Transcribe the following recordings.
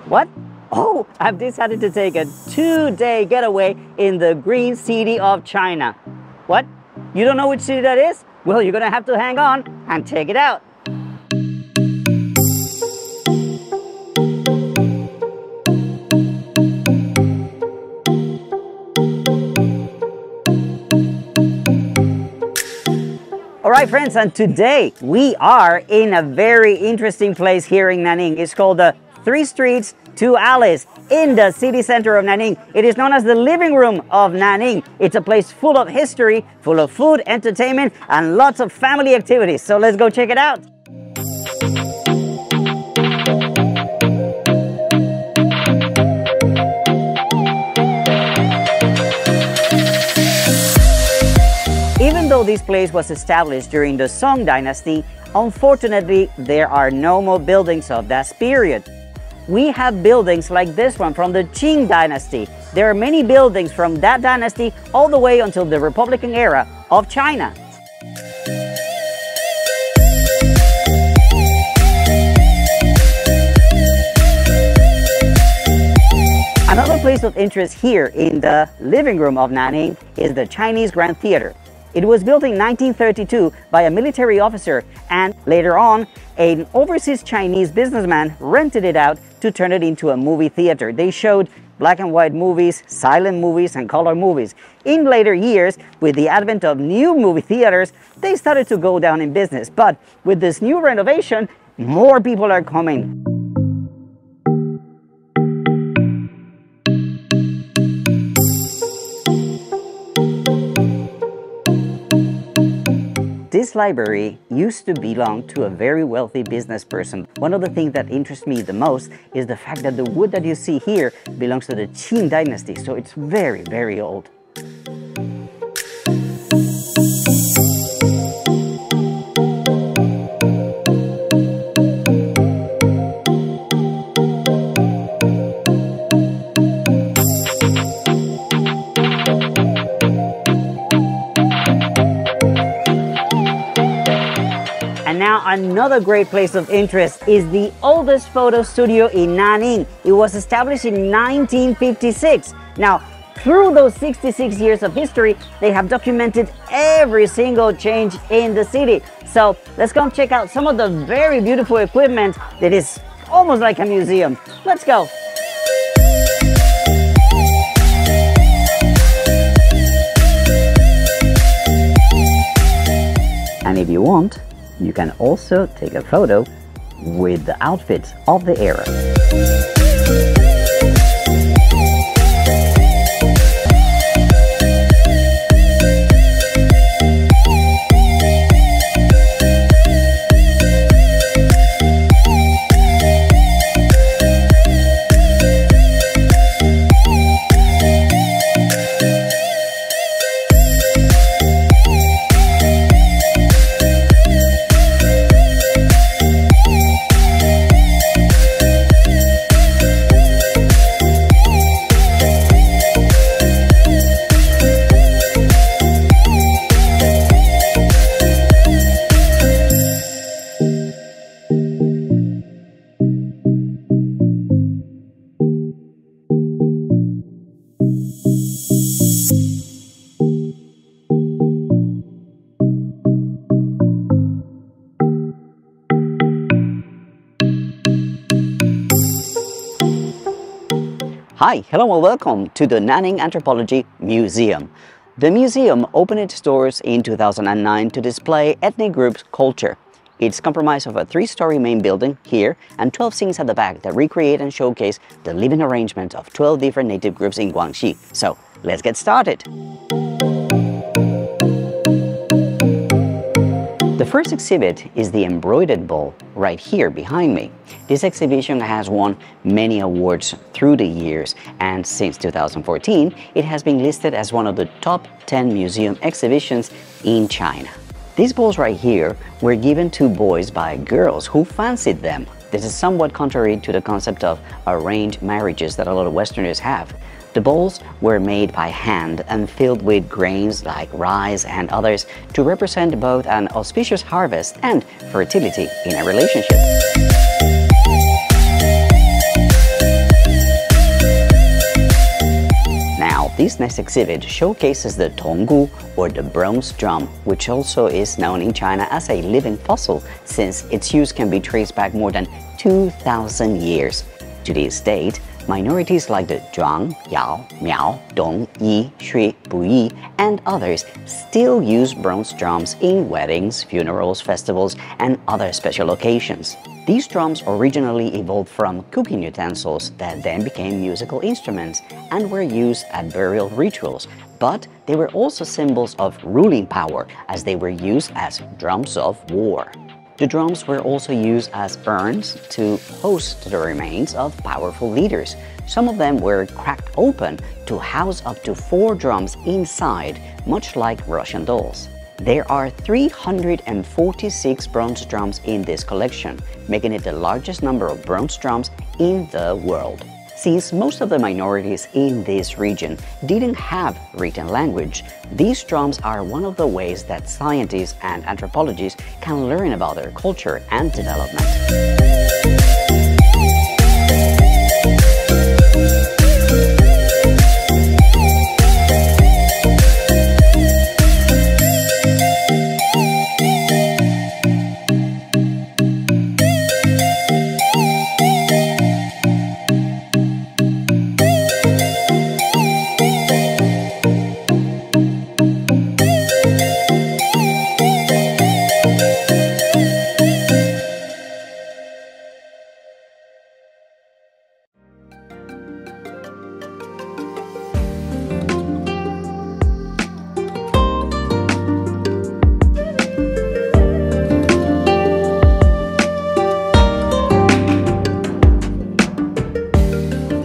What? Oh, I've decided to take a 2-day getaway in the green city of China. What? You don't know which city that is? Well, you're gonna have to hang on and check it out. Alright friends, and today we are in a very interesting place here in Nanning. It's called the 3 Streets, 2 Alleys in the city center of Nanning. It is known as the living room of Nanning. It's a place full of history, full of food, entertainment, and lots of family activities. So let's go check it out. Even though this place was established during the Song dynasty, unfortunately, there are no more buildings of that period. We have buildings like this one from the Qing dynasty. There are many buildings from that dynasty all the way until the Republican era of China. Another place of interest here in the living room of Nanning is the Chinese Grand Theater. It was built in 1932 by a military officer, and later on, an overseas Chinese businessman rented it out to turn it into a movie theater. They showed black and white movies, silent movies, and color movies. In later years, with the advent of new movie theaters, they started to go down in business. But with this new renovation, more people are coming. This library used to belong to a very wealthy business person. One of the things that interests me the most is the fact that the wood that you see here belongs to the Qing dynasty, so it's very, very old. And now another great place of interest is the oldest photo studio in Nanning. It was established in 1956. Now, through those 66 years of history, they have documented every single change in the city. So let's go and check out some of the very beautiful equipment that is almost like a museum. Let's go. And if you want, you can also take a photo with the outfits of the era. Hi, hello and welcome to the Nanning Anthropology Museum. The museum opened its doors in 2009 to display ethnic groups' culture. It's comprised of a 3-story main building here and 12 scenes at the back that recreate and showcase the living arrangement of 12 different native groups in Guangxi. So, let's get started. The first exhibit is the embroidered bowl right here behind me. This exhibition has won many awards through the years, and since 2014, it has been listed as one of the top 10 museum exhibitions in China. These bowls right here were given to boys by girls who fancied them. This is somewhat contrary to the concept of arranged marriages that a lot of Westerners have. The bowls were made by hand and filled with grains like rice and others to represent both an auspicious harvest and fertility in a relationship. this next exhibit showcases the tonggu, or the bronze drum, which also is known in China as a living fossil since its use can be traced back more than 2,000 years. To this date, minorities like the Zhuang, Yao, Miao, Dong, Yi, Shui, Puyi, and others still use bronze drums in weddings, funerals, festivals, and other special occasions. These drums originally evolved from cooking utensils that then became musical instruments and were used at burial rituals, but they were also symbols of ruling power as they were used as drums of war. The drums were also used as urns to host the remains of powerful leaders. Some of them were cracked open to house up to 4 drums inside, much like Russian dolls. There are 346 bronze drums in this collection, making it the largest number of bronze drums in the world. Since most of the minorities in this region didn't have written language, these drums are one of the ways that scientists and anthropologists can learn about their culture and development.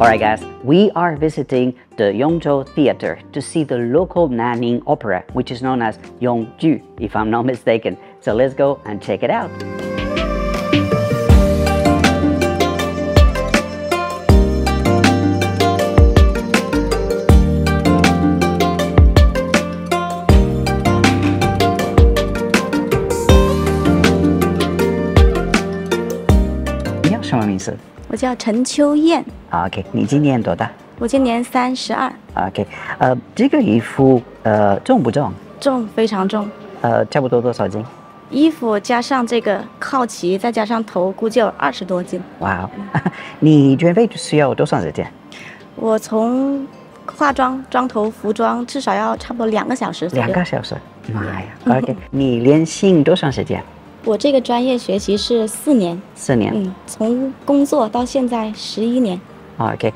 Alright guys, we are visiting the Yongzhou Theater to see the local Nanning opera, which is known as Yongju, if I'm not mistaken. So let's go and check it out.你叫什么名字？我叫陈秋燕。OK， 你今年多大？我今年32。OK， 这个衣服重不重？重，非常重。差不多多少斤？衣服加上这个靠旗，再加上头，估计有20多斤。哇哦！你准备需要多长时间？我从化妆、妆头、服装，至少要差不多2个小时。2个小时？妈呀 ！OK， 你练习多长时间？我这个专业学习是4年。4年。从工作到现在11年。OK，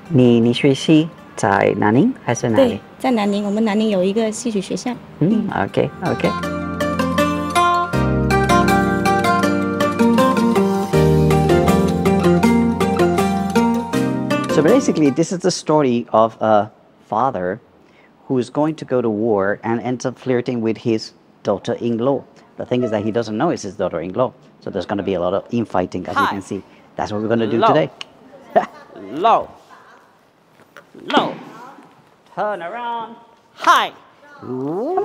你学习在南宁还是哪里？对，在南宁，我们南宁有一个戏曲学校。OK。So basically, this is the story of a father who is going to go to war and ends up flirting with his daughter-in-law. The thing is that he doesn't know it's his daughter-in-law, so there's going to be a lot of infighting, as you can see. That's what we're going to do today. Low. Turn around. High. All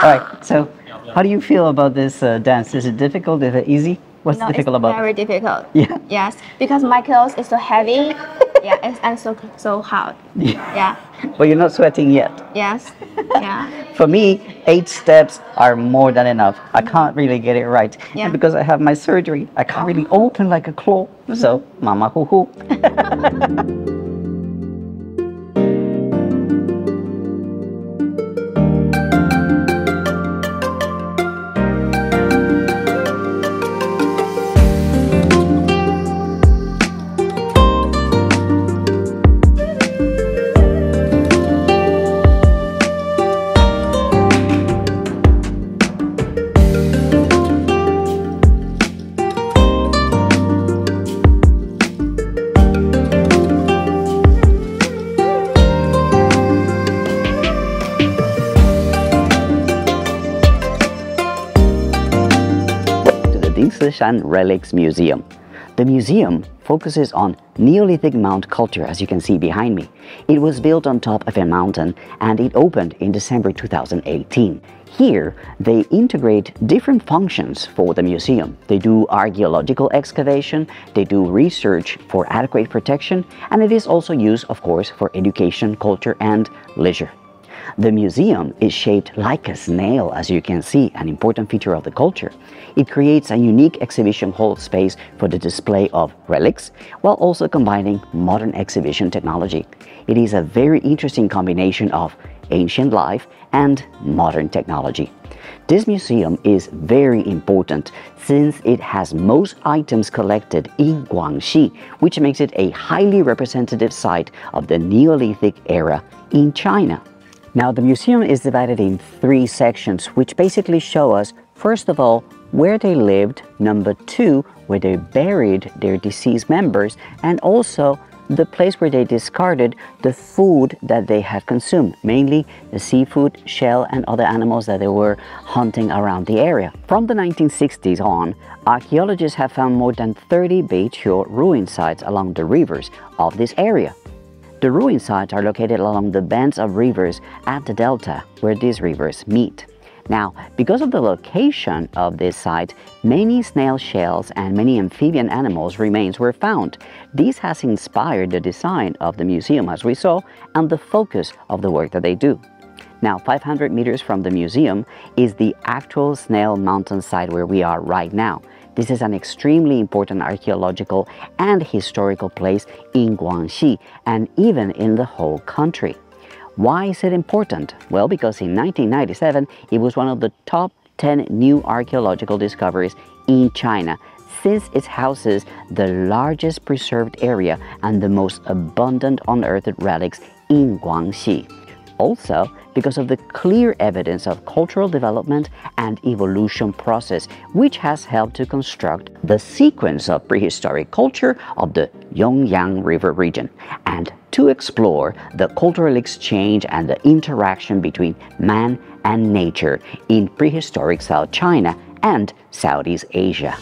right. So, how do you feel about this dance? Is it difficult? Is it easy? What's difficult about it? Very difficult. Yeah. Yes, because my clothes is so heavy. Yeah, and so hard. Yeah. But you're not sweating yet. Yes. Yeah. For me, 8 steps are more than enough. I can't really get it right. Yeah. And because I have my surgery, I can't really open like a claw. So, mama hoo hoo. Shan Relics Museum. The museum focuses on Neolithic Mount culture, as you can see behind me. It was built on top of a mountain and it opened in December 2018. Here, they integrate different functions for the museum. They do archaeological excavation, they do research for adequate protection, and it is also used, of course, for education, culture, and leisure. The museum is shaped like a snail, as you can see, an important feature of the culture. It creates a unique exhibition hall space for the display of relics, while also combining modern exhibition technology. It is a very interesting combination of ancient life and modern technology. This museum is very important since it has most items collected in Guangxi, which makes it a highly representative site of the Neolithic era in China. Now, the museum is divided in 3 sections, which basically show us, first of all, where they lived, number 2, where they buried their deceased members, and also the place where they discarded the food that they had consumed, mainly the seafood, shell, and other animals that they were hunting around the area. From the 1960s on, archaeologists have found more than 30 Beiqiu ruin sites along the rivers of this area. The ruin sites are located along the bends of rivers at the delta where these rivers meet. Now, because of the location of this site, many snail shells and many amphibian animals' remains were found. This has inspired the design of the museum, as we saw, and the focus of the work that they do. Now, 500 meters from the museum is the actual Snail Mountain site where we are right now. This is an extremely important archaeological and historical place in Guangxi and even in the whole country. Why is it important? Well, because in 1997, it was one of the top 10 new archaeological discoveries in China, since it houses the largest preserved area and the most abundant unearthed relics in Guangxi. Also, because of the clear evidence of cultural development and evolution process, which has helped to construct the sequence of prehistoric culture of the Yongyang River region, and to explore the cultural exchange and the interaction between man and nature in prehistoric South China and Southeast Asia.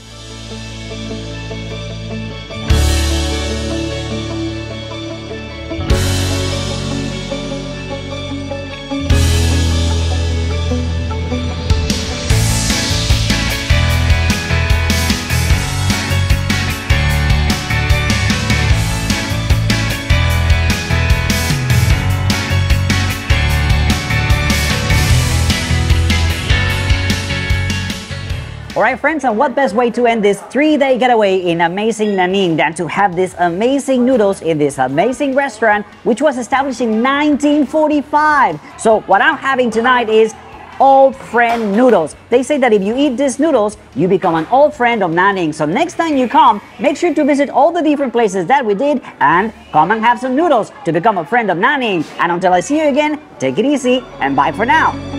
Alright friends, and what best way to end this 3-day getaway in amazing Nanning than to have these amazing noodles in this amazing restaurant, which was established in 1945. So what I'm having tonight is old friend noodles. They say that if you eat these noodles, you become an old friend of Nanning. So next time you come, make sure to visit all the different places that we did and come and have some noodles to become a friend of Nanning. And until I see you again, take it easy and bye for now.